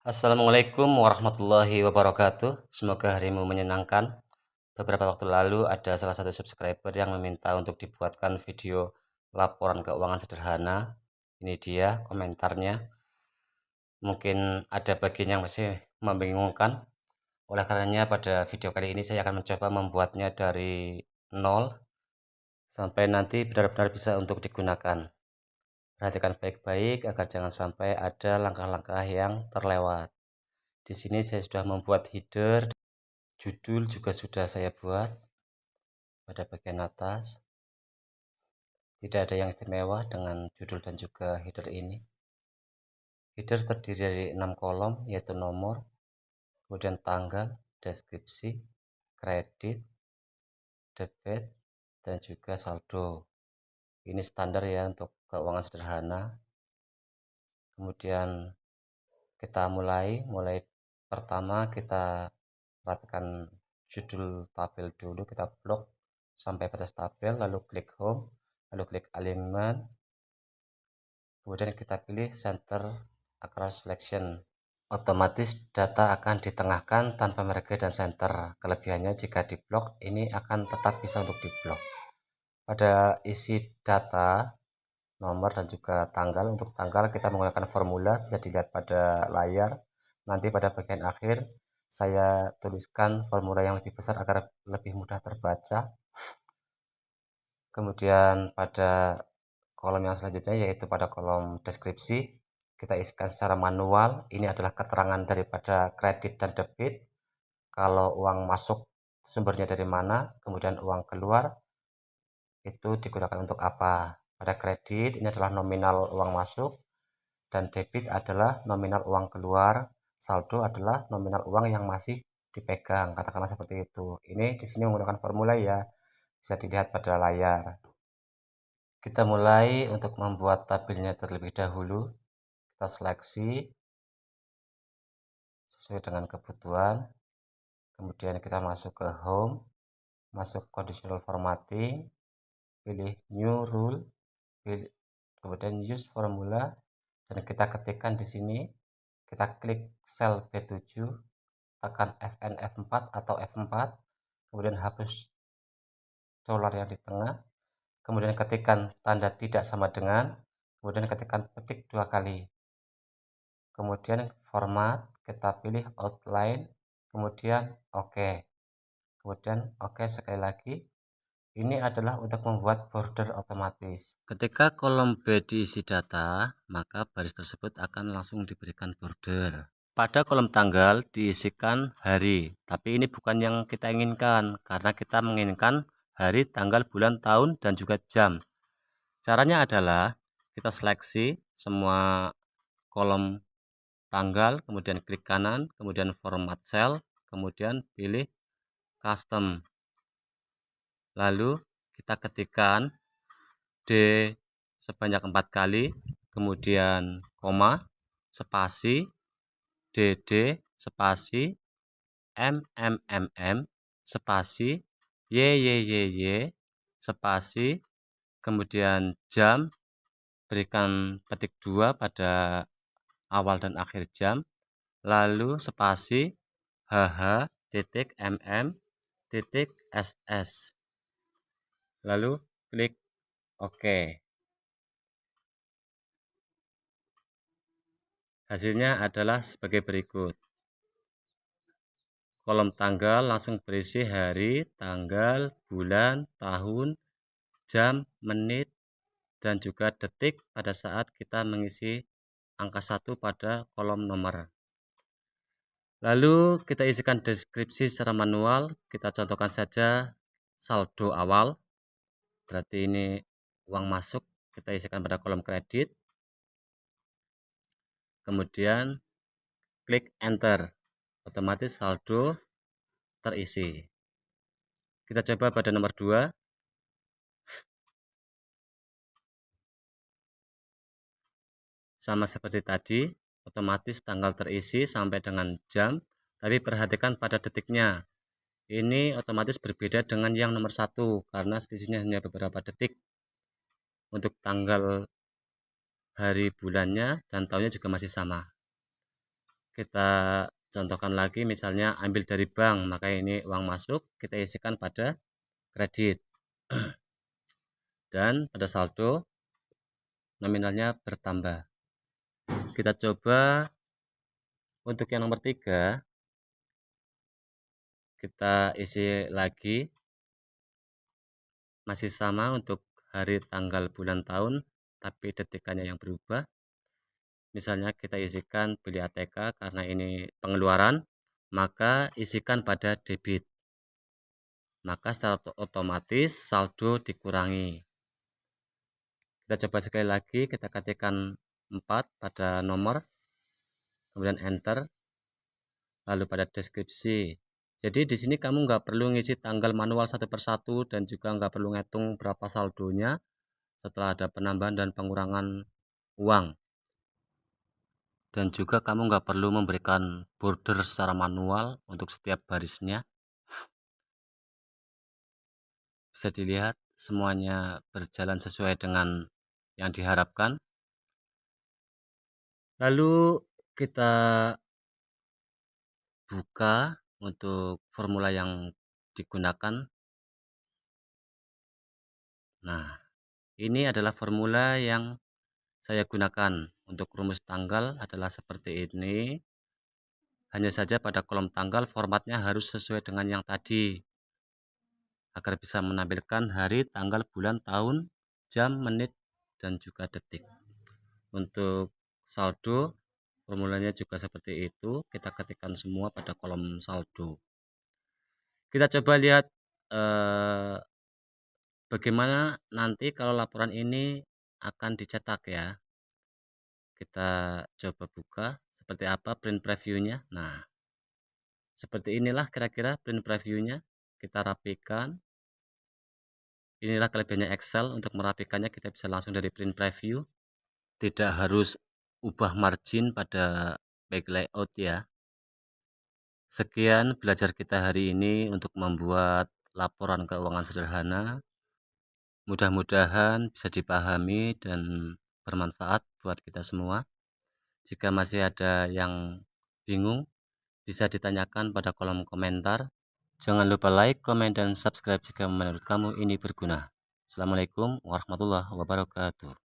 Assalamualaikum warahmatullahi wabarakatuh. Semoga harimu menyenangkan. Beberapa waktu lalu ada salah satu subscriber yang meminta untuk dibuatkan video laporan keuangan sederhana. Ini dia komentarnya. Mungkin ada bagian yang masih membingungkan. Oleh karenanya pada video kali ini saya akan mencoba membuatnya dari nol sampai nanti benar-benar bisa untuk digunakan. Perhatikan baik-baik agar jangan sampai ada langkah-langkah yang terlewat. Di sini saya sudah membuat header, judul juga sudah saya buat pada bagian atas. Tidak ada yang istimewa dengan judul dan juga header ini. Header terdiri dari 6 kolom, yaitu nomor, kemudian tanggal, deskripsi, kredit, debit, dan juga saldo. Ini standar ya untuk keuangan sederhana. Kemudian kita mulai pertama kita perhatikan judul tabel dulu, kita blok sampai batas tabel, lalu klik home, lalu klik alignment, kemudian kita pilih center across selection. Otomatis data akan ditengahkan tanpa merge dan center. Kelebihannya jika di blok ini akan tetap bisa untuk di blok. Pada isi data nomor dan juga tanggal, untuk tanggal kita menggunakan formula, bisa dilihat pada layar. Nanti pada bagian akhir saya tuliskan formula yang lebih besar agar lebih mudah terbaca. Kemudian pada kolom yang selanjutnya yaitu pada kolom deskripsi, kita isikan secara manual. Ini adalah keterangan daripada kredit dan debit. Kalau uang masuk sumbernya dari mana, kemudian uang keluar itu digunakan untuk apa. Pada kredit ini adalah nominal uang masuk, dan debit adalah nominal uang keluar, saldo adalah nominal uang yang masih dipegang, katakanlah seperti itu. Ini di sini menggunakan formula ya, bisa dilihat pada layar. Kita mulai untuk membuat tabelnya terlebih dahulu. Kita seleksi sesuai dengan kebutuhan. Kemudian kita masuk ke home, masuk conditional formatting, pilih new rule, kemudian use formula, dan kita ketikkan di sini. Kita klik sel B7, tekan Fn F4 atau F4, kemudian hapus dolar yang di tengah, kemudian ketikkan tanda tidak sama dengan, kemudian ketikkan petik 2 kali, kemudian format, kita pilih outline, kemudian OK, kemudian OK sekali lagi. Ini adalah untuk membuat border otomatis. Ketika kolom B diisi data, maka baris tersebut akan langsung diberikan border. Pada kolom tanggal diisikan hari, tapi ini bukan yang kita inginkan, karena kita menginginkan hari, tanggal, bulan, tahun, dan juga jam. Caranya adalah kita seleksi semua kolom tanggal, kemudian klik kanan, kemudian format cell, kemudian pilih custom. Lalu kita ketikkan D sebanyak 4 kali, kemudian koma, spasi, DD, spasi, MMMM, spasi, YYYY, spasi, kemudian jam, berikan petik 2 pada awal dan akhir jam, lalu spasi, HH, titik, MM, titik, SS, lalu klik OK. Hasilnya adalah sebagai berikut. Kolom tanggal langsung berisi hari, tanggal, bulan, tahun, jam, menit, dan juga detik pada saat kita mengisi angka 1 pada kolom nomor. Lalu kita isikan deskripsi secara manual. Kita contohkan saja saldo awal, berarti ini uang masuk, kita isikan pada kolom kredit. Kemudian klik enter, otomatis saldo terisi. Kita coba pada nomor 2. Sama seperti tadi, otomatis tanggal terisi sampai dengan jam, tapi perhatikan pada detiknya. Ini otomatis berbeda dengan yang nomor 1 karena selisihnya hanya beberapa detik. Untuk tanggal, hari, bulannya, dan tahunnya juga masih sama. Kita contohkan lagi, misalnya ambil dari bank, maka ini uang masuk, kita isikan pada kredit. Dan pada saldo nominalnya bertambah. Kita coba untuk yang nomor 3, kita isi lagi, masih sama untuk hari, tanggal, bulan, tahun, tapi detikannya yang berubah. Misalnya kita isikan beli ATK, karena ini pengeluaran, maka isikan pada debit. Maka secara otomatis saldo dikurangi. Kita coba sekali lagi, kita ketikkan 4 pada nomor, kemudian enter, lalu pada deskripsi. Jadi di sini kamu nggak perlu ngisi tanggal manual satu persatu, dan juga nggak perlu ngitung berapa saldonya setelah ada penambahan dan pengurangan uang. Dan juga kamu nggak perlu memberikan border secara manual untuk setiap barisnya. Bisa dilihat semuanya berjalan sesuai dengan yang diharapkan. Lalu kita buka untuk formula yang digunakan. Nah, ini adalah formula yang saya gunakan. Untuk rumus tanggal adalah seperti ini. Hanya saja pada kolom tanggal formatnya harus sesuai dengan yang tadi, agar bisa menampilkan hari, tanggal, bulan, tahun, jam, menit, dan juga detik. Untuk saldo, formulanya juga seperti itu. Kita ketikkan semua pada kolom saldo. Kita coba lihat bagaimana nanti kalau laporan ini akan dicetak ya. Kita coba buka seperti apa print previewnya. Nah, seperti inilah kira-kira print previewnya. Kita rapikan. Inilah kelebihannya Excel, untuk merapikannya kita bisa langsung dari print preview. Tidak harus ubah margin pada back layout ya. Sekian belajar kita hari ini untuk membuat laporan keuangan sederhana. Mudah-mudahan bisa dipahami dan bermanfaat buat kita semua. Jika masih ada yang bingung, bisa ditanyakan pada kolom komentar. Jangan lupa like, komen, dan subscribe jika menurut kamu ini berguna. Assalamualaikum warahmatullahi wabarakatuh.